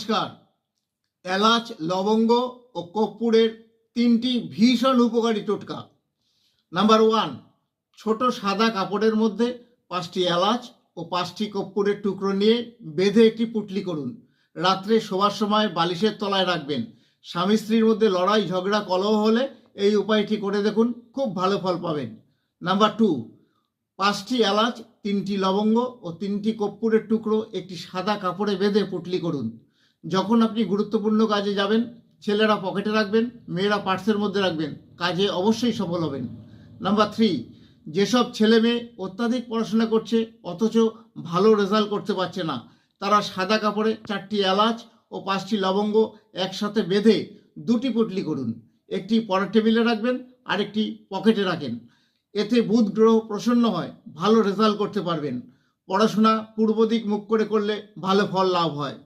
নমস্কার। এলাচ, লবঙ্গ ও কর্পূরের তিনটি ভীষণ উপকারী টোটকা। নাম্বার 1, ছোট সাদা কাপড়ের মধ্যে 5টি এলাচ ও 5টি কর্পূরের টুকরো নিয়ে বেঁধে একটি পুটলি করুন। রাত্রে শোবার সময় বালিশের তলায় রাখবেন। স্বামী স্ত্রীর মধ্যে লড়াই ঝগড়া কলহ হলে এই উপায়টি করে দেখুন, খুব ভালো ফল পাবেন। নাম্বার 2, 5টি এলাচ, 3টি লবঙ্গ ও 3টি কর্পূরের টুকরো একটি সাদা কাপড়ে বেঁধে পুটলি করুন। যখন আপনি গুরুত্বপূর্ণ কাজে যাবেন, ছেলেরা পকেটে রাখবেন, মেয়েরা পার্সের মধ্যে রাখবেন, কাজে অবশ্যই সফল হবেন। নাম্বার 3, যেসব ছেলে মেয়ে অত্যাধিক পড়াশোনা করছে অথচ ভালো রেজাল্ট করতে পারছে না, তারা সাদা কাপড়ে 4টি এলাচ ও 5টি লবঙ্গ একসাথে বেঁধে 2টি পুটলি করুন। একটি পড়ার টেবিলে রাখবেন, আরেকটি পকেটে রাখেন। এতে বুধ গ্রহ প্রসন্ন হয়, ভালো রেজাল্ট করতে পারবেন। পড়াশোনা পূর্ব দিক মুখ করে করলে ভালো ফল লাভ হয়।